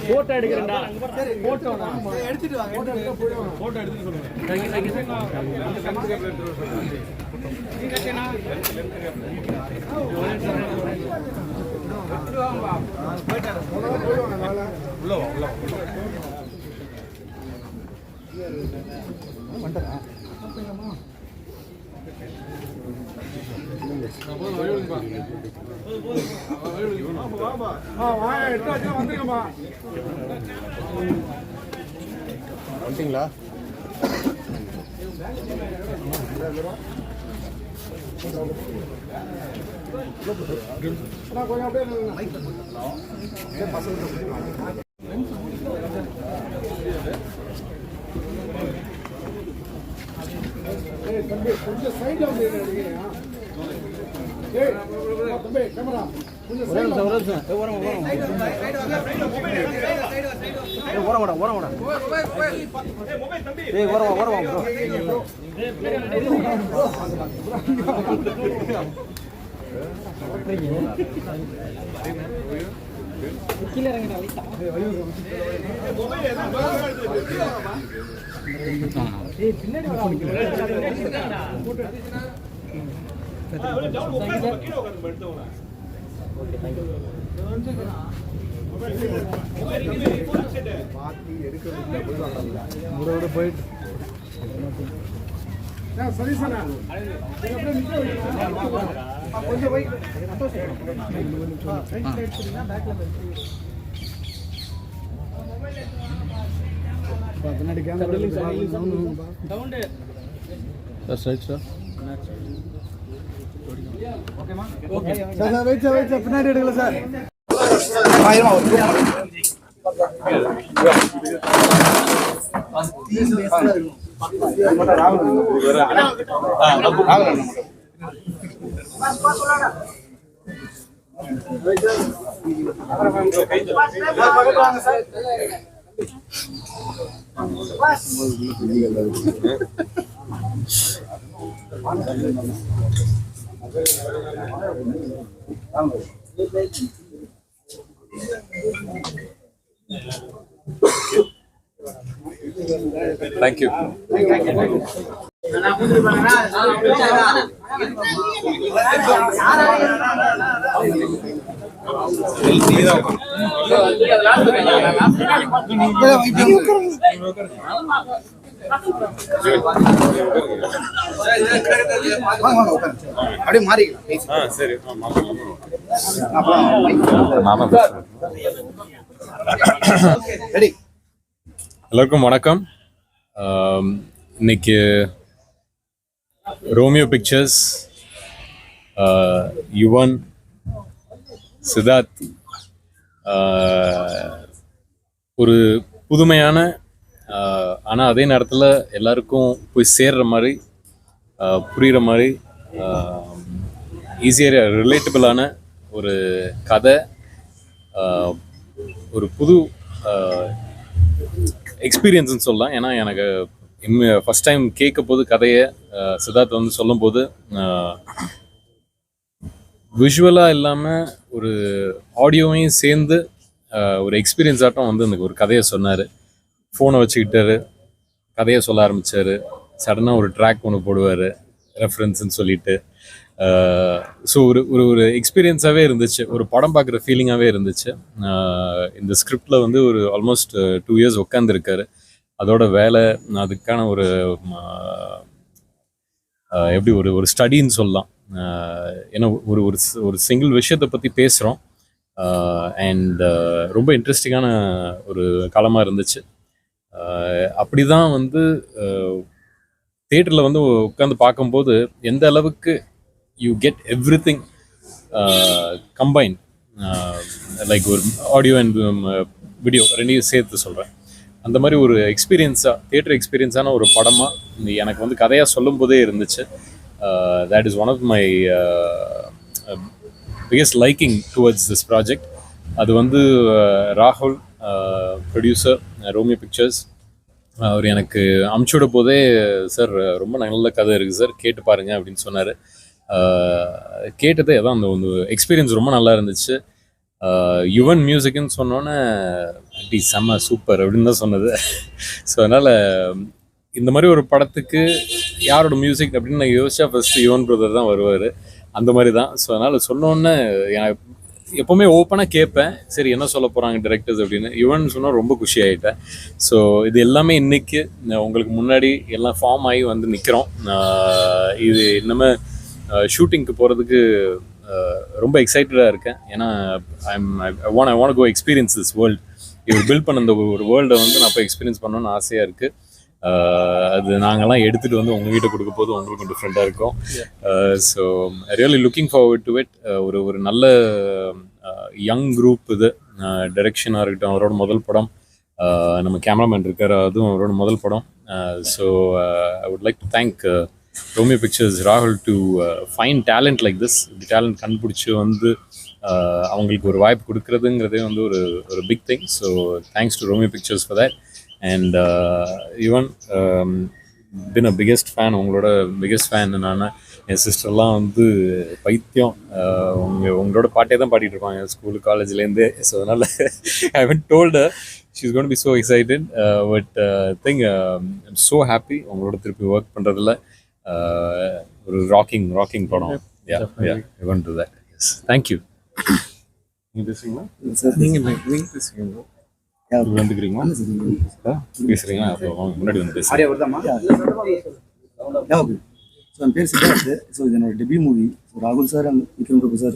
Photo எடுக்கிறேன்டா. Photo எடுத்துட்டு வாங்க. Photo எடுத்துட்டு சொல்லுங்க. வந்துட்டீங்களா? கொஞ்சம் சைட்ல வந்து கேமரா கொஞ்சம் சைட்ல கீழே இறங்கிட்டா லைட்டா பின்னாடி போயிட்டு சரி சார் கொஞ்சம் போய் பின்னாடி கேமரா பின்னாடி எடுக்கல சார். Thank you. அப்படியே மாறி சரி. எல்லாருக்கும் வணக்கம். இன்னைக்கு ரோமியோ பிக்சர்ஸ், யுவன், சித்தார்த் ஒரு புதுமையான ஆனால் அதே நேரத்தில் எல்லாருக்கும் போய் சேர்ற மாதிரி, புரிகிற மாதிரி, ஈஸியாக ரிலேட்டபிளான ஒரு கதை, ஒரு புது எக்ஸ்பீரியன்ஸ்னு சொல்லலாம். ஏன்னா எனக்கு ஃபஸ்ட் டைம் கேட்க போது கதையை சித்தார்த் வந்து சொல்லும்போது விஷுவலாக இல்லாமல் ஒரு ஆடியோவையும் சேர்ந்து ஒரு எக்ஸ்பீரியன்ஸ் ஆட்டம் வந்து எனக்கு ஒரு கதையை சொன்னார். ஃபோனை வச்சுக்கிட்டாரு, கதையை சொல்ல ஆரம்பித்தார். சடனாக ஒரு ட்ராக் ஒன்று போடுவார் ரெஃபரன்ஸ்ன்னு சொல்லிட்டு. ஸோ ஒரு ஒரு எக்ஸ்பீரியன்ஸாகவே இருந்துச்சு, ஒரு படம் பார்க்குற ஃபீலிங்காகவே இருந்துச்சு. இந்த ஸ்கிரிப்டில் வந்து ஒரு ஆல்மோஸ்ட் 2 இயர்ஸ் உட்காந்துருக்காரு. அதோட வேலை அதுக்கான ஒரு எப்படி ஒரு ஸ்டடின்னு சொல்லலாம். ஏன்னா ஒரு ஒரு சிங்கிள் விஷயத்தை பற்றி பேசுகிறோம். அண்ட் ரொம்ப இன்ட்ரெஸ்டிங்கான ஒரு காலமாக இருந்துச்சு. அப்படி தான் வந்து தியேட்டரில் வந்து உட்காந்து பார்க்கும்போது எந்த அளவுக்கு you get everything combine, like ஒரு ஆடியோ அண்ட் வீடியோ ரெண்டையும் சேர்த்து சொல்கிறேன். அந்த மாதிரி ஒரு எக்ஸ்பீரியன்ஸாக, தியேட்டர் எக்ஸ்பீரியன்ஸான ஒரு படமாக எனக்கு வந்து கதையாக சொல்லும் போதே இருந்துச்சு. That is one of my biggest liking towards this project. அது வந்து ராகுல் ப்ரொடியூசர் ரோமியோ பிக்சர்ஸ், அவர் எனக்கு அமுச்சுவிட போதே சார் ரொம்ப நல்ல கதை இருக்குது சார் கேட்டு பாருங்க அப்படின்னு சொன்னார். கேட்டதே அதான் அந்த எக்ஸ்பீரியன்ஸ் ரொம்ப நல்லா இருந்துச்சு. யுவன் மியூசிக்னு சொன்னோன்னே அப்படி செம்ம சூப்பர் அப்படின்னு தான் சொன்னது. ஸோ அதனால் இந்த மாதிரி ஒரு படத்துக்கு யாரோட மியூசிக் அப்படின்னு நான் யோசிச்சா ஃபஸ்ட்டு யுவன் பிரதர் தான் வருவார். அந்த மாதிரி தான். ஸோ அதனால் சொன்னோன்னே எனக்கு எப்போவுமே ஓப்பனாக கேட்பேன், சரி என்ன சொல்ல போகிறாங்க டிரெக்டர்ஸ் அப்படின்னு. யுவன் சொன்னால் ரொம்ப குஷி ஆகிட்டேன். ஸோ இது எல்லாமே இன்றைக்கி உங்களுக்கு முன்னாடி எல்லாம் ஃபார்ம் ஆகி வந்து நிற்கிறோம். இது இன்னமே ஷூட்டிங்க்கு போகிறதுக்கு ரொம்ப எக்ஸைட்டடாக இருக்கேன். ஏன்னா I want go experience this world. இவர் பில்ட் பண்ண இந்த ஒரு வேர்ல்டை வந்து நான் போய் எக்ஸ்பீரியன்ஸ் பண்ணணும்னு ஆசையாக இருக்குது. அது நாங்கள்லாம் எடுத்துகிட்டு வந்து உங்ககிட்ட கொடுக்க போது உங்களுக்கும் டிஃப்ரெண்ட்டாக இருக்கும். So really looking forward to it. ஒரு நல்ல யங் குரூப் இது. டைரக்ஷனாக இருக்கட்டும், அவரோட முதல் படம். நம்ம கேமராமேன் இருக்கார், அதுவும் அவரோட முதல் படம். So I would like to thank Romeo Pictures ராகுல் to find talent like this. இப்படி டேலண்ட் கண்டுபிடிச்சி வந்து அவங்களுக்கு ஒரு வாய்ப்பு கொடுக்குறதுங்கிறதே வந்து ஒரு big thing. So thanks to Romeo Pictures for that. And even being a biggest fan, உங்களோட பிக்கெஸ்ட் ஃபேன். நான் என் சிஸ்டர்லாம் வந்து பைத்தியம், உங்களோட பாட்டே தான் பாடிட்டு இருப்பாங்க ஸ்கூலு காலேஜ்லேருந்து. ஸோ அதனால் I haven't told her, she is going to be so excited. But think I'm so happy உங்களோட திருப்பி ஒர்க் பண்ணுறதுல. ஒரு ராக்கிங் படம். I want to that. Yes, thank you. நீங்கள் பேசுறீங்களா? நீங்கள் பேசுறீங்களா? வந்துக்கிறீங்களா? பேசுறீங்களா? முன்னாடி வந்து பேசுறீங்க. ஸோ என் பேர் சித்தார்த்து. ஸோ இது என்னோட டெபியூ மூவி. ஸோ ராகுல் sir and Vikram Prabhu sir,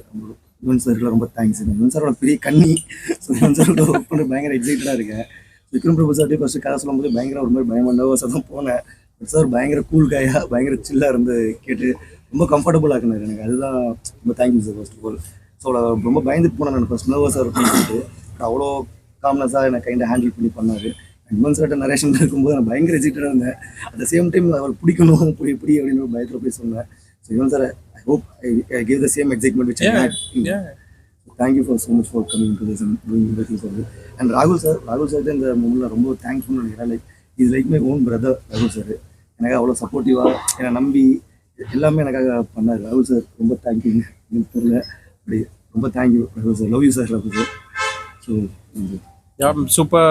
Yuvan சாருக்குலாம் ரொம்ப தேங்க்ஸ். யுவன் சாரோட பெரிய கண்ணி. ஸோ யுவன் சாரோட ஒர்க் பண்ண பயங்கர எக்ஸைட்டடாக இருக்கேன். விக்ரம் பிரபு சார்ட்டே ஃபஸ்ட்டு கதை சொல்லும்போது பயங்கர ஒரு மாதிரி பயமாக நர்வஸாக தான் போனேன். சார் பயங்கர கூல் காயாக பயங்கர சில்லாக இருந்து கேட்டு ரொம்ப கம்ஃபர்டபுளாக இருக்குனாரு எனக்கு. அதுதான் ரொம்ப thank you sir first of all. So ரொம்ப பயந்துட்டு போனேன் நான் ஃபஸ்ட், நர்வஸாக இருக்குன்னு சொல்லிட்டு. அவ்வளோ காம்னஸாக என்னை கைண்டை ஹேண்டில் பண்ணி பண்ணார். யுவன் சார்ட்ட நரேஷன் இருக்கும்போது நான் பயங்கர எக்ஸைட்டடாக இருந்தேன். அட் த சேம் டைம் அவர் பிடிக்கணும் எப்படி அப்படின்னு ஒரு பயத்தில் போய் சொன்னேன். So Yuvan sir, I hope I give the same excitement which I had. Thank you for so much for coming to this and doing everything for this. And ராகுல் சார் இந்த மூமெண்ட்டில் ரொம்ப தேங்க்ஃபுல்னு நினைக்கிறேன். Like is like my own brother. ராகுல் sir எனக்கு அவ்வளோ சப்போர்ட்டிவாக என்னை நம்பி எல்லாமே எனக்காக பண்ணார். ராகுல் சார் ரொம்ப தேங்க்யூங்க. எனக்கு தெரியல, அப்படி ரொம்ப தேங்க்யூ ராகுல் sir. Love you sir. Love you sir. So Yeah, I'm super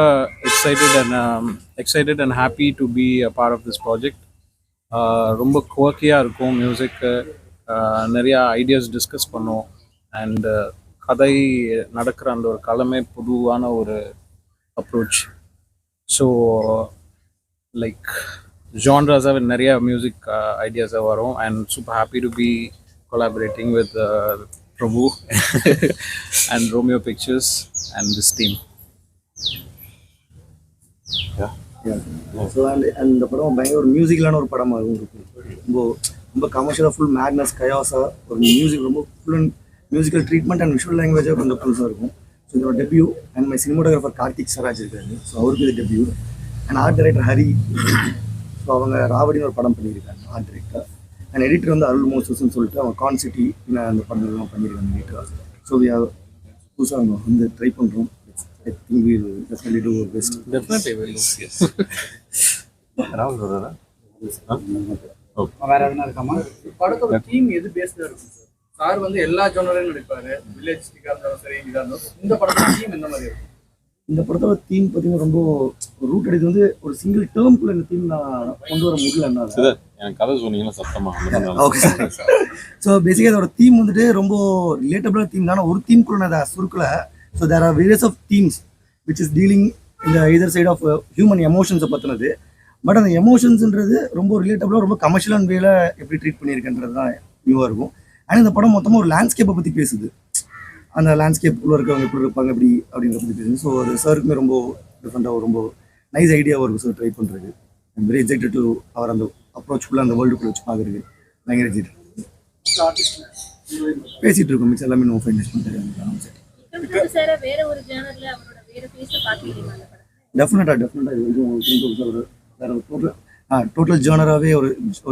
excited and happy to be a part of this project. ரொம்ப குவர்க்கியாக இருக்கும் மியூசிக்கு. நிறைய ஐடியாஸ் டிஸ்கஸ் பண்ணோம். அண்ட் கதை நடக்கிற அந்த ஒரு களமே பொதுவான ஒரு அப்ரோச். ஸோ லைக் ஜான்ராஸாக நிறைய மியூசிக் ஐடியாஸாக வரும். And super happy to be collaborating with Prabhu and Romeo Pictures and this team. ஸோ அந்த படம் பயங்கர ஒரு மியூசிக்கலான ஒரு படமாகவும் இருக்கும். ரொம்ப கமர்ஷியலாக ஃபுல் மேக்னஸ் கயாஸாக ஒரு மியூசிக், ரொம்ப full and musical treatment and visual லாங்குவேஜாக கொஞ்சம் புதுசாக இருக்கும். ஸோ இதோட debut. And my cinematographer Karthik Saraj இருக்காரு. ஸோ அவருக்கு இது debut. And art director Hari. So அவங்க ராவடின்னு ஒரு படம் பண்ணியிருக்காங்க ஆர்ட் டைரக்டர். அண்ட் எடிட்டர் வந்து அருள் மோசஸ்ன்னு சொல்லிட்டு அவங்க கான்சிட்டி அந்த படங்கள்லாம் பண்ணியிருக்காங்க எடிட்டர். ஸோ புதுசாக அவங்க வந்து ட்ரை பண்ணுறோம். I think we will definitely do our best. Definitely will. Yes. ராகுல் வரதா? வேற எதுனா இருக்காமா? படத்தோட தீம் எது பேஸ்டா இருக்கும் சார்? சார் வந்து எல்லா ஜானரையும் நடிப்பாரு. வில்லேஜ் ஸ்டிக்கா இருந்தாலும் சரி, இதா இருந்தாலும். இந்த படத்தோட தீம் எந்த மாதிரி இருக்கும்? இந்த படத்தோட தீம் பார்த்தீங்கன்னா ரொம்ப ரூட் அடித்து வந்து ஒரு சிங்கிள் டேர்ம்குள்ள இந்த தீம் நான் கொண்டு வர முடியல. என்ன எனக்கு கதை சொன்னீங்கன்னா சத்தமா. Okay sir. ஸோ பேசிக்காக அதோட தீம் வந்துட்டு ரொம்ப ரிலேட்டபிளான தீம் தானே. ஒரு தீம்குள்ள நான் அதை சுருக்கலை. So there are various of themes which is dealing in the either side of human emotions பற்றினது. பட் அந்த எமோஷன்ஸ்ன்றது ரொம்ப ரிலேட்டபிளாக ரொம்ப கமர்ஷியலான வேல எப்படி ட்ரீட் பண்ணியிருக்கன்றது தான் நியூவாக இருக்கும். ஆனால் இந்த படம் மொத்தமாக ஒரு லேண்ட்ஸ்கேப்பை பற்றி பேசுது. அந்த லேண்ட்ஸ்கேப்புக்குள்ளே இருக்கவங்க எப்படி இருப்பாங்க எப்படி அப்படிங்கிற பற்றி பேசுது. ஸோ அது சாருக்குமே ரொம்ப டிஃப்ரெண்ட்டாக ரொம்ப நைஸ் ஐடியாவாக இருக்கும் சார் ட்ரை பண்ணுறது. ஐம் வெரி எக்ஸைட்டட் டு அவர் அந்த அப்ரோச்சுக்குள்ளே அந்த வேர்ல்டுக்குள்ளே வச்சு பார்க்குறது பயங்கர எக்ஸைட்டட். பேசிகிட்டு இருக்கோம் மிக்ஸ் எல்லாமே நோ ஃபைனலைஸ் பண்ணிட்டு. டோட்டல் ஜானராகவே ஒரு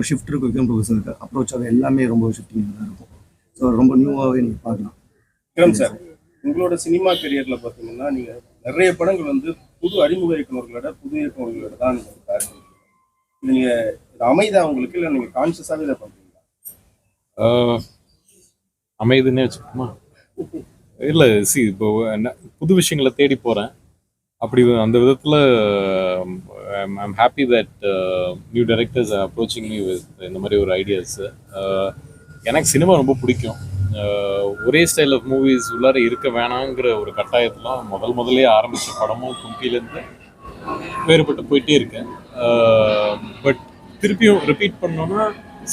ஷிஃப்ட் இருக்கும். விக்ரம் பிரபு சாருக்கு அப்ரோச்சாகவே எல்லாமே ரொம்ப ஷிஃப்டிங் தான் இருக்கும். ஸோ ரொம்ப நியூவாகவே நீங்கள் பார்க்கலாம். விக்ரம் சார், உங்களோட சினிமா கரியர்ல பாத்தீங்கன்னா நீங்க நிறைய படங்கள் வந்து புது அறிமுக இயக்குநர்களோட புது இயக்குநர்களோட தான் நீங்க தயாரிச்சிருக்கீங்க. இது நீங்க இது அமைதா உங்களுக்கு, இல்லை நீங்க கான்சியஸாவே இதை பண்றீங்களா? அமைதுன்னே வச்சுக்கோமா. இல்லை இப்போ புது விஷயங்களை தேடி போகிறேன். அப்படி அந்த விதத்தில் I'm happy that new directors approaching me with இந்த மாதிரி ஒரு ஐடியாஸு. எனக்கு சினிமா ரொம்ப பிடிக்கும். ஒரே ஸ்டைல் ஆஃப் மூவிஸ் உள்ளார இருக்க வேணாங்கிற ஒரு கட்டாயத்தில் முதல்லே ஆரம்பித்த படமும் கும்பிலேருந்து வேறுபட்டு போயிட்டே இருக்கேன். பட் திருப்பியும் ரிப்பீட் பண்ணோன்னா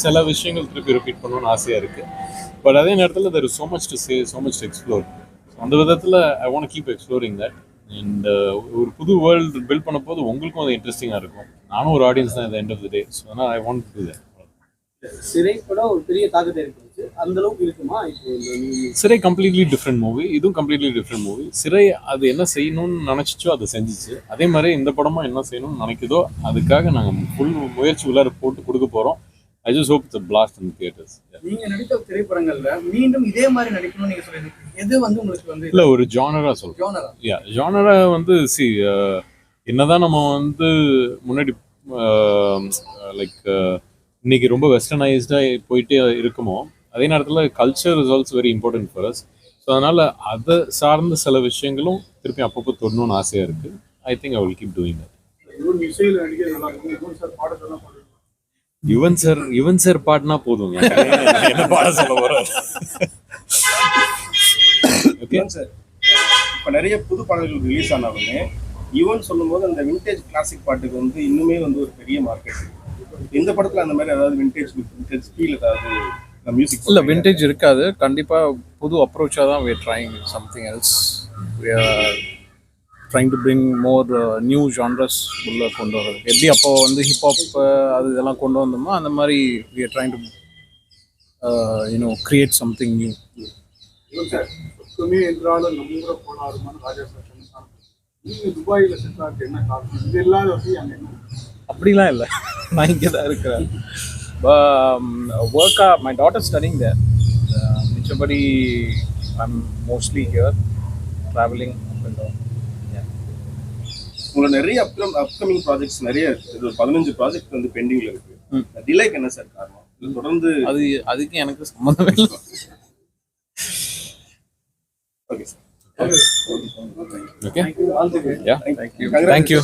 சில விஷயங்கள் திருப்பி ரிப்பீட் பண்ணணும்னு ஆசையாக இருக்குது. பட் அதே நேரத்தில் there is so much to say, so much to explore. அந்த விதத்தில் I want keep exploring that. And ஒரு புது வேர்ல்டு பில்ட் பண்ண போது உங்களுக்கும் அது இன்ட்ரெஸ்டிங்காக இருக்கும். நானும் ஒரு ஆடியன்ஸ் தான் end of the day. So அதனால் ஐ வாண்ட் டு தட். சிறை படம் ஒரு பெரிய தாக்கத்தை ஏற்படுச்சு. அந்த அளவுக்கு இருக்குமா இப்போ? சிறை கம்ப்ளீட்லி டிஃப்ரெண்ட் மூவி, இதுவும் கம்ப்ளீட்லி டிஃப்ரெண்ட் மூவி. சிறை அது என்ன செய்யணும்னு நினச்சிச்சோ அதை செஞ்சிச்சு. அதே மாதிரி இந்த படமும் என்ன செய்யணும்னு நினைக்குதோ அதுக்காக நாங்கள் ஃபுல் முயற்சி உள்ளார போட்டு கொடுக்க போகிறோம். I just hope it's a blast in the theaters. நீங்க நடித்த திரைப்படங்கள்ல மீண்டும் இதே மாதிரி நடிக்கணும்னு நீங்க சொல்லிருக்கீங்க. எது வந்து உங்களுக்கு வந்து இல்லை ஒரு ஜானரா சொல்கிறோம். ஜானரா வந்து என்னதான் நம்ம வந்து முன்னாடி லைக் இன்னைக்கு ரொம்ப வெஸ்டர்னைஸ்டாக போயிட்டே இருக்குமோ, அதே நேரத்தில் culture is also very important for us. So அதனால் அதை சார்ந்த சில விஷயங்களும் திருப்பி அப்பப்போ தொடணும்னு ஆசையாக இருக்குது. I think I will keep doing that. Yuvan sir பாடினா போதும், என்ன பாட சொல்ல போறாரு. சார், இப்போ நிறைய புது பாடல்கள் ரிலீஸ் ஆனாலுமே யுவன் சொல்லும்போது அந்த விண்டேஜ் கிளாசிக் பாட்டுக்கு வந்து இன்னுமே வந்து ஒரு பெரிய மார்க்கெட். இந்த படத்துல அந்த மாதிரி ஏதாவது விண்டேஜ் ஃபீல் ஏதாவது மியூசிக்? இல்லை, விண்டேஜ் இருக்காது. கண்டிப்பாக புது அப்ரோச்சாக தான் we are trying something else. We are trying to bring more new genres உள்ள கொண்டு வர்றது. எப்படி அப்போ வந்து ஹிப்ஹாப் அது இதெல்லாம் கொண்டு வந்தோமோ அந்த மாதிரி we are trying to create something new. Sir, சுமி என்றாலும் நம்ம கூட போனாருமான ராஜா சார் சொன்னாங்க. நீங்க துபாயில் செட்டில் ஆகிட்டு என்ன காரணம்? இது இல்லாத வசதி அங்கே என்ன? அப்படிலாம் இல்லை, நான் இங்கே தான் இருக்கிறேன். ஒர்க்காக மை டாட்டர் ஸ்டடிங் தேர். மிச்சபடி I'm mostly here travelling up and down. உங்களோட நிறைய அப்கமிங் ப்ராஜெக்ட்ஸ் நிறைய இருக்கு. இது ஒரு 15 ப்ராஜெக்ட் வந்து பெண்டிங்ல இருக்கு. டிலேக்கு என்ன சார் காரணம்? இது தொடர்ந்து அதுக்கு எனக்கு சம்மந்தமே இல்லை. Okay sir. Okay. Yeah. Thank you.